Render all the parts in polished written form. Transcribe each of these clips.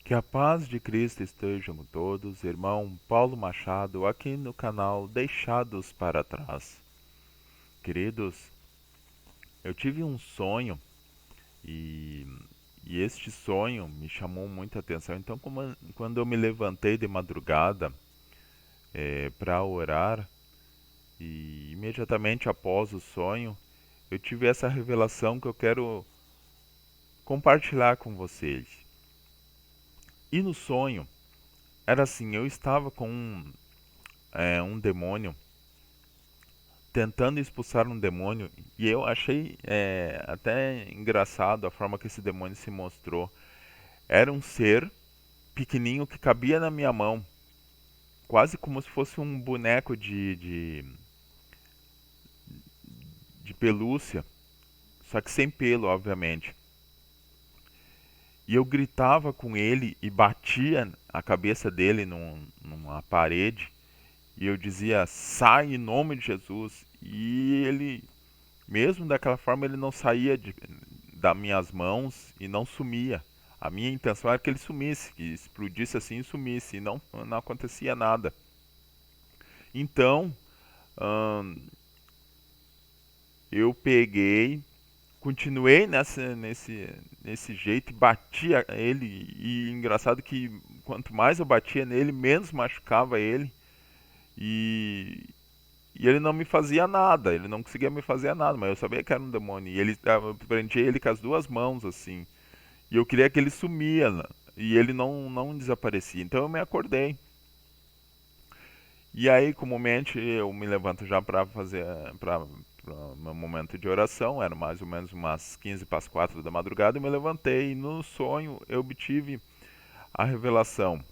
Que a paz de Cristo esteja com todos, irmão Paulo Machado, aqui no canal Deixados para Trás. Queridos, eu tive um sonho e, e este sonho me chamou muita atenção. Então, quando eu me levantei de madrugada para orar, e imediatamente após o sonho, eu tive essa revelação que eu quero compartilhar com vocês. E no sonho, era assim, eu estava com um demônio tentando expulsar um demônio e eu achei até engraçado a forma que esse demônio se mostrou. Era um ser pequenininho que cabia na minha mão, quase como se fosse um boneco de pelúcia, só que sem pelo, obviamente. E eu gritava com ele e batia a cabeça dele numa parede e eu dizia: sai em nome de Jesus. E ele, mesmo daquela forma, ele não saía das minhas mãos e não sumia. A minha intenção era que ele sumisse, que explodisse assim e sumisse, e não acontecia nada. Então, hum, eu peguei, continuei nesse jeito e batia ele. E engraçado que quanto mais eu batia nele, menos machucava ele. E, e ele não me fazia nada, ele não conseguia me fazer nada, mas eu sabia que era um demônio. E eu prendia ele com as duas mãos, assim. E eu queria que ele sumia, né? E ele não desaparecia. Então eu me acordei. E aí, comumente, eu me levanto já para fazer para meu momento de oração. Era mais ou menos umas 15 para as 4 da madrugada. Eu me levantei e no sonho eu obtive a revelação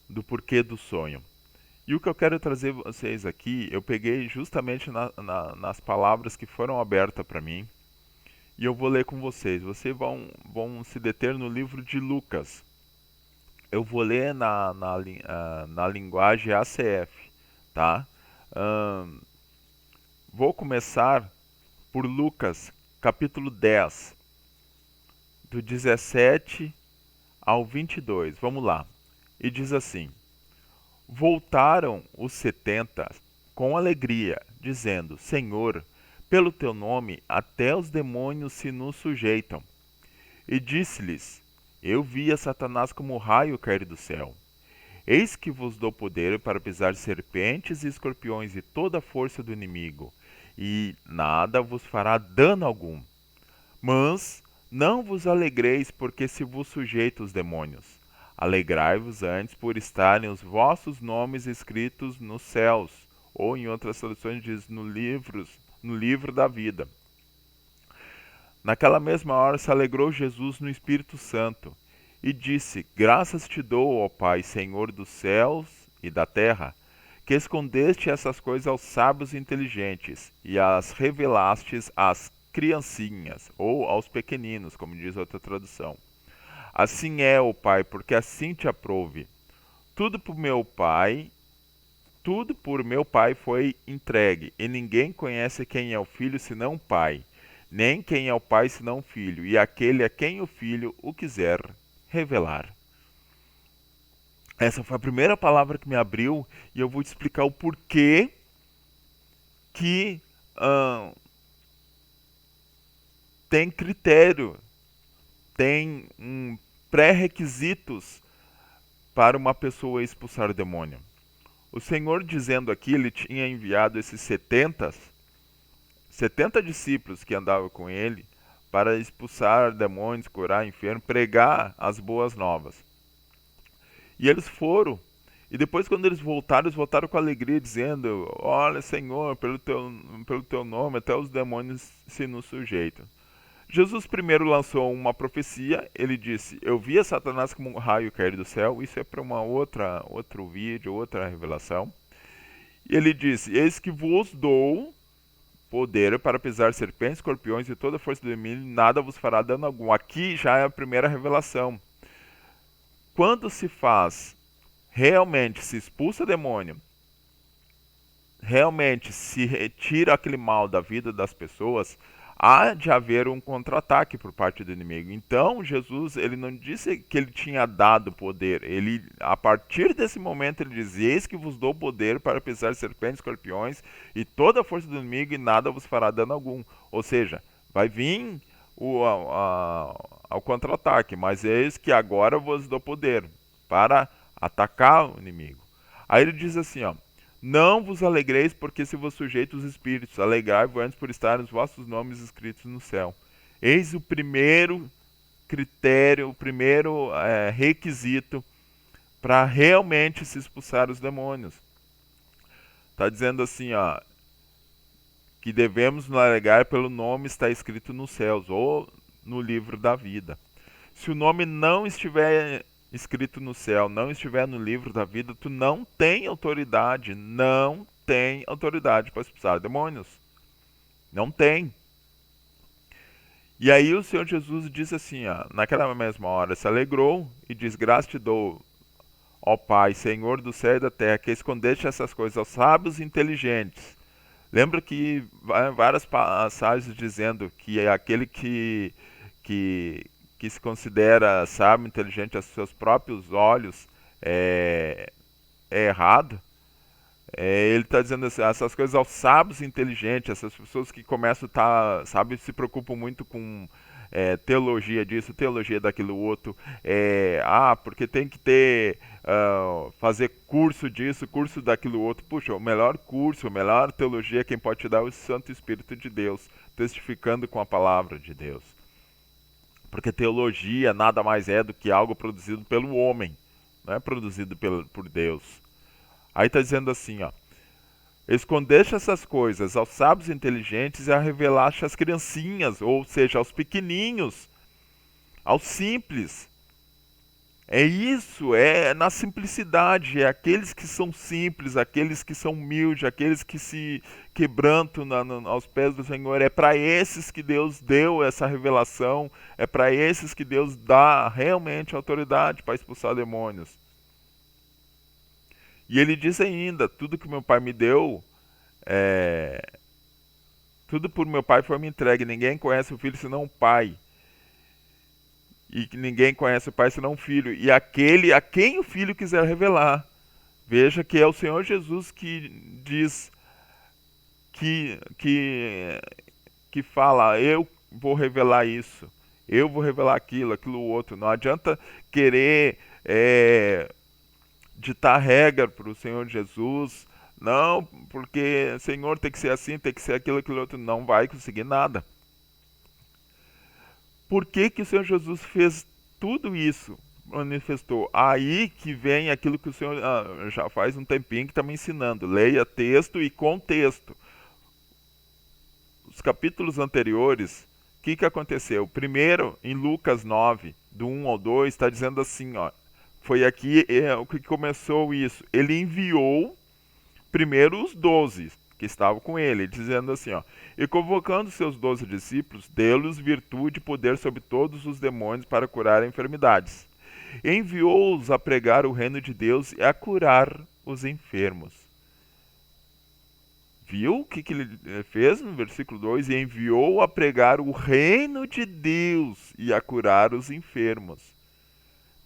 do porquê do sonho. E o que eu quero trazer vocês aqui, eu peguei justamente nas palavras que foram abertas para mim. E eu vou ler com vocês. Vocês vão se deter no livro de Lucas. Eu vou ler na linguagem ACF, tá? Ahn, vou começar por Lucas, capítulo 10, do 17 ao 22. Vamos lá. E diz assim: voltaram os 70 com alegria, dizendo: Senhor, pelo teu nome até os demônios se nos sujeitam. E disse-lhes: eu via Satanás como raio cair do céu. Eis que vos dou poder para pisar serpentes e escorpiões e toda a força do inimigo, e nada vos fará dano algum. Mas não vos alegreis porque se vos sujeita os demônios. Alegrai-vos antes por estarem os vossos nomes escritos nos céus, ou em outras traduções diz no livro da vida. Naquela mesma hora se alegrou Jesus no Espírito Santo e disse: graças te dou, ó Pai, Senhor dos céus e da terra, que escondeste essas coisas aos sábios e inteligentes e as revelastes às criancinhas ou aos pequeninos, como diz outra tradução. Assim é, ó Pai, porque assim te aprouve. Tudo por meu Pai, tudo por meu Pai foi entregue, e ninguém conhece quem é o Filho senão o Pai, nem quem é o Pai senão o Filho, e aquele a quem o Filho o quiser revelar. Essa foi a primeira palavra que me abriu e eu vou te explicar o porquê que ah, tem critério, tem pré-requisitos para uma pessoa expulsar o demônio. O Senhor dizendo aqui, ele tinha enviado esses 70 discípulos que andavam com ele para expulsar demônios, curar enfermos, pregar as boas novas. E eles foram. E depois, quando eles voltaram com alegria, dizendo: olha, Senhor, pelo teu nome, até os demônios se nos sujeitam. Jesus primeiro lançou uma profecia. Ele disse: eu via Satanás como um raio cair do céu. Isso é para outro vídeo, outra revelação. E ele disse: eis que vos dou poder para pisar serpentes, escorpiões e toda a força do inimigo, nada vos fará dano algum. Aqui já é a primeira revelação. Quando se faz, realmente se expulsa demônio, realmente se retira aquele mal da vida das pessoas, há de haver um contra-ataque por parte do inimigo. Então, Jesus, ele não disse que ele tinha dado poder. Ele, a partir desse momento, ele diz: eis que vos dou poder para pisar serpentes, escorpiões e toda a força do inimigo, e nada vos fará dano algum. Ou seja, vai vir ao contra-ataque, mas eis que agora vos dou poder para atacar o inimigo. Aí ele diz assim, ó: não vos alegreis porque se vos sujeito os espíritos, alegrai-vos antes por estarem os vossos nomes escritos no céu. Eis o primeiro critério, o primeiro requisito para realmente se expulsar os demônios. Está dizendo assim, ó, que devemos nos alegrar pelo nome está escrito nos céus ou no livro da vida. Se o nome não estiver escrito no céu, não estiver no livro da vida, tu não tem autoridade, não tem autoridade para expulsar demônios. Não tem. E aí o Senhor Jesus diz assim, ó, naquela mesma hora, se alegrou e diz: graças te dou, ó Pai, Senhor do céu e da terra, que escondeste essas coisas aos sábios e inteligentes. Lembra que várias passagens dizendo que é aquele que, que se considera sábio, inteligente aos seus próprios olhos é errado. Ele está dizendo assim, essas coisas aos sábios e inteligentes, essas pessoas que começam a estar, sabe, se preocupam muito com teologia disso, teologia daquilo outro, porque tem que ter, fazer curso disso, curso daquilo outro. Puxa, o melhor curso, a melhor teologia, quem pode te dar é o Santo Espírito de Deus, testificando com a palavra de Deus. Porque teologia nada mais é do que algo produzido pelo homem, não é produzido por Deus. Aí está dizendo assim, ó: escondeste essas coisas aos sábios e inteligentes e a revelaste às criancinhas, ou seja, aos pequeninhos, aos simples. É isso, é na simplicidade, é aqueles que são simples, aqueles que são humildes, aqueles que se quebrantam aos pés do Senhor. É para esses que Deus deu essa revelação, é para esses que Deus dá realmente autoridade para expulsar demônios. E ele diz ainda: tudo que meu Pai me deu, tudo por meu Pai foi me entregue. Ninguém conhece o Filho senão o Pai. E que ninguém conhece o Pai senão o Filho. E aquele a quem o Filho quiser revelar. Veja que é o Senhor Jesus que diz, que fala: eu vou revelar isso, eu vou revelar aquilo outro. Não adianta querer ditar regra para o Senhor Jesus. Não, porque Senhor tem que ser assim, tem que ser aquilo outro. Não vai conseguir nada. Por que o Senhor Jesus fez tudo isso? Manifestou. Aí que vem aquilo que o Senhor já faz um tempinho que está me ensinando. Leia texto e contexto. Os capítulos anteriores, o que aconteceu? Primeiro, em Lucas 9, do 1 ao 2, está dizendo assim, ó, foi aqui o que começou isso. Ele enviou primeiro os 12 que estavam com ele, dizendo assim, ó: e convocando seus 12 discípulos, deu-lhes virtude e poder sobre todos os demônios para curar enfermidades. Enviou-os a pregar o reino de Deus e a curar os enfermos. Viu o que ele fez no versículo 2? E enviou a pregar o reino de Deus e a curar os enfermos.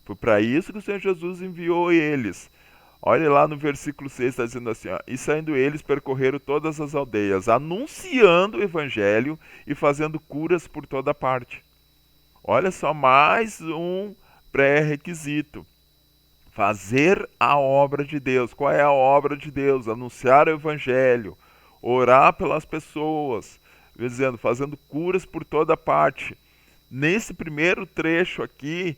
Foi para isso que o Senhor Jesus enviou eles. Olha lá no versículo 6, está dizendo assim, ó: e saindo eles percorreram todas as aldeias, anunciando o evangelho e fazendo curas por toda parte. Olha só, mais um pré-requisito: fazer a obra de Deus. Qual é a obra de Deus? Anunciar o evangelho, orar pelas pessoas, dizendo, fazendo curas por toda parte. Nesse primeiro trecho aqui,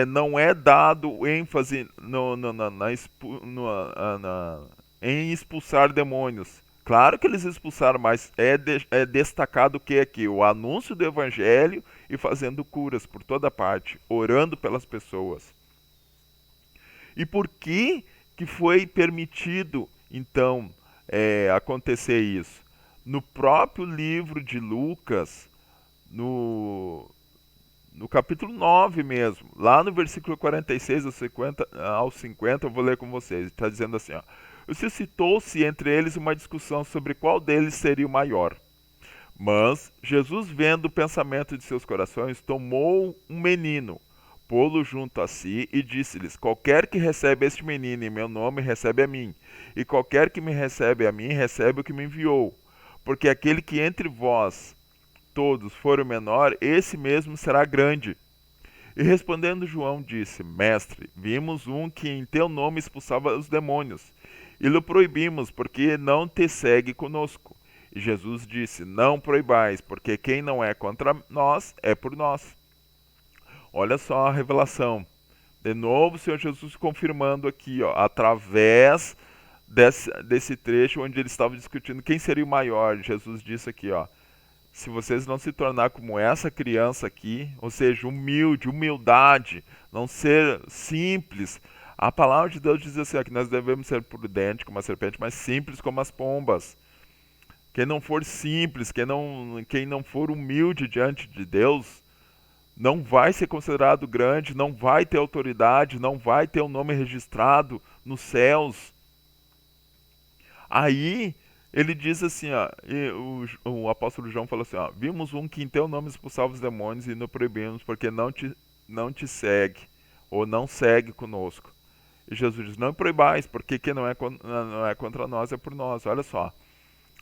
não é dado ênfase em expulsar demônios. Claro que eles expulsaram, mas é destacado o que aqui? O anúncio do evangelho e fazendo curas por toda parte, orando pelas pessoas. E por que foi permitido, então, acontecer isso? No próprio livro de Lucas, no capítulo 9 mesmo, lá no versículo 46 ao 50, eu vou ler com vocês. Está dizendo assim, ó: suscitou-se entre eles uma discussão sobre qual deles seria o maior. Mas Jesus, vendo o pensamento de seus corações, tomou um menino, pô-lo junto a si e disse-lhes: qualquer que recebe este menino em meu nome, recebe a mim. E qualquer que me recebe a mim, recebe o que me enviou. Porque aquele que entre vós todos for o menor, esse mesmo será grande. E respondendo João disse: Mestre, vimos um que em teu nome expulsava os demônios, e lhe proibimos, porque não te segue conosco. E Jesus disse: Não proibais, porque quem não é contra nós é por nós. Olha só a revelação. De novo, o Senhor Jesus confirmando aqui, ó, através desse trecho onde ele estava discutindo quem seria o maior. Jesus disse aqui, ó: se vocês não se tornar como essa criança aqui, ou seja, humilde, humildade, não ser simples. A palavra de Deus diz assim, ó, que nós devemos ser prudentes como a serpente, mas simples como as pombas. Quem não for simples, quem não for humilde diante de Deus, não vai ser considerado grande, não vai ter autoridade, não vai ter um nome registrado nos céus. Aí ele diz assim, ó, o apóstolo João falou assim, ó, vimos um que em teu nome expulsava os demônios e não proibimos, porque não te segue, ou não segue conosco. E Jesus diz, não proibais, porque quem não é contra nós é por nós. Olha só.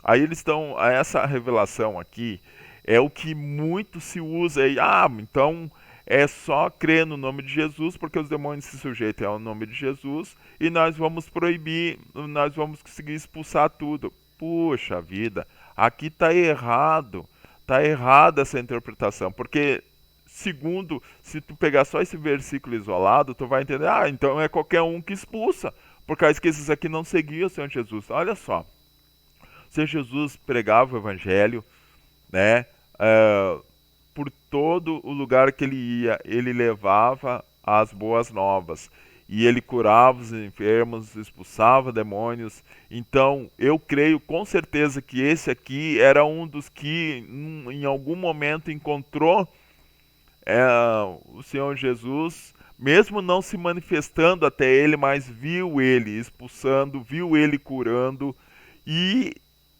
Aí eles estão, essa revelação aqui é o que muito se usa aí. Ah, então é só crer no nome de Jesus, porque os demônios se sujeitam ao nome de Jesus e nós vamos proibir, nós vamos conseguir expulsar tudo. Puxa vida, aqui está errado. Está errada essa interpretação, porque segundo, se tu pegar só esse versículo isolado, tu vai entender, ah, então é qualquer um que expulsa, por causa que esses aqui não seguiam o Senhor Jesus. Olha só. O Senhor Jesus pregava o evangelho, né? Por todo o lugar que ele ia, ele levava as boas novas. E ele curava os enfermos, expulsava demônios. Então, eu creio com certeza que esse aqui era um dos que, em algum momento, encontrou é, o Senhor Jesus, mesmo não se manifestando até ele, mas viu ele expulsando, viu ele curando. E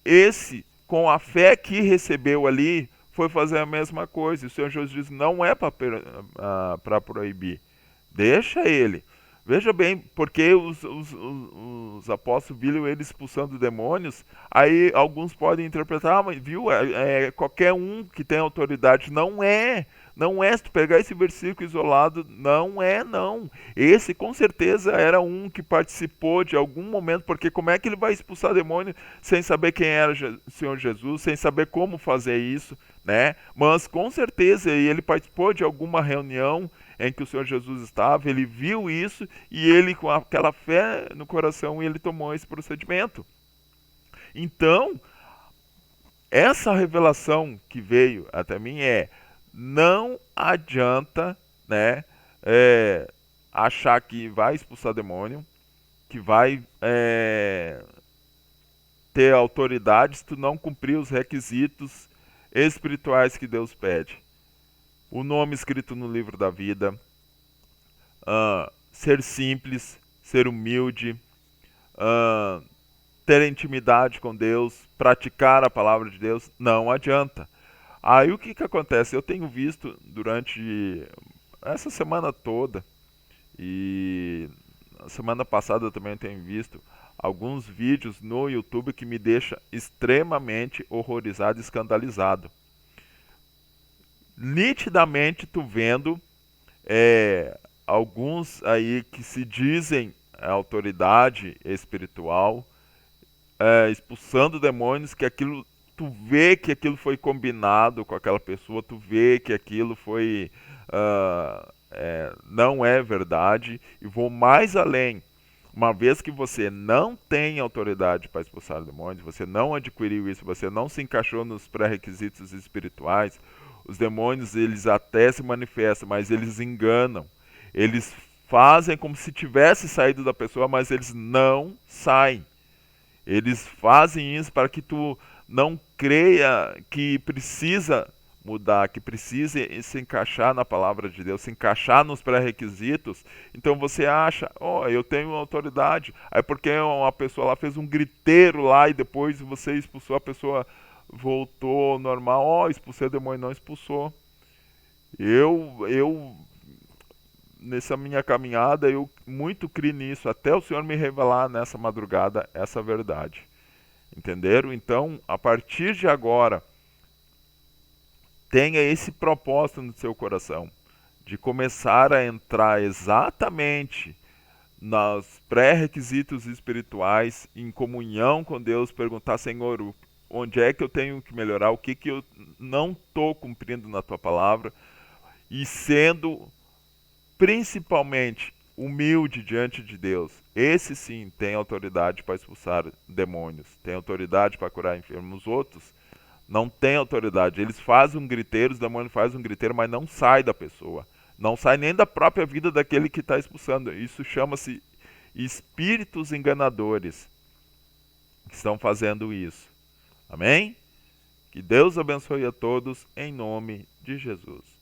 esse, com a fé que recebeu ali, foi fazer a mesma coisa. O Senhor Jesus diz, não é para proibir. Deixa ele. Veja bem, porque os apóstolos viram ele expulsando demônios, aí alguns podem interpretar, ah, mas viu, qualquer um que tem autoridade. Não é. Não é, se tu pegar esse versículo isolado, não é não. Esse com certeza era um que participou de algum momento, porque como é que ele vai expulsar demônio sem saber quem era o Senhor Jesus, sem saber como fazer isso, né? Mas com certeza ele participou de alguma reunião em que o Senhor Jesus estava, ele viu isso e ele com aquela fé no coração ele tomou esse procedimento. Então, essa revelação que veio até mim não adianta, né, achar que vai expulsar demônio, que vai ter autoridade se tu não cumprir os requisitos espirituais que Deus pede. O nome escrito no livro da vida, ser simples, ser humilde, ter intimidade com Deus, praticar a palavra de Deus, não adianta. Aí o que acontece? Eu tenho visto durante essa semana toda e a semana passada eu também tenho visto alguns vídeos no YouTube que me deixa extremamente horrorizado e escandalizado. Nitidamente tu vendo alguns aí que se dizem autoridade espiritual, expulsando demônios, que aquilo tu vê que aquilo foi combinado com aquela pessoa, tu vê que aquilo foi não é verdade. E vou mais além. Uma vez que você não tem autoridade para expulsar demônios, você não adquiriu isso, você não se encaixou nos pré-requisitos espirituais, os demônios eles até se manifestam, mas eles enganam. Eles fazem como se tivesse saído da pessoa, mas eles não saem. Eles fazem isso para que tu não creia que precisa mudar, que precisa se encaixar na palavra de Deus, se encaixar nos pré-requisitos. Então você acha, eu tenho autoridade. Aí porque uma pessoa lá fez um griteiro lá e depois você expulsou a pessoa voltou ao normal. Ó, expulsei o demônio, não expulsou. Eu nessa minha caminhada, eu muito criei nisso, até o Senhor me revelar nessa madrugada essa verdade. Entenderam? Então, a partir de agora, tenha esse propósito no seu coração, de começar a entrar exatamente nos pré-requisitos espirituais, em comunhão com Deus, perguntar, Senhor, onde é que eu tenho que melhorar, o que que eu não estou cumprindo na tua palavra, e sendo principalmente humilde diante de Deus. Esse sim tem autoridade para expulsar demônios, tem autoridade para curar enfermos. Os outros não têm autoridade. Eles fazem um griteiro, os demônios fazem um griteiro, mas não sai da pessoa. Não sai nem da própria vida daquele que está expulsando. Isso chama-se espíritos enganadores que estão fazendo isso. Amém? Que Deus abençoe a todos em nome de Jesus.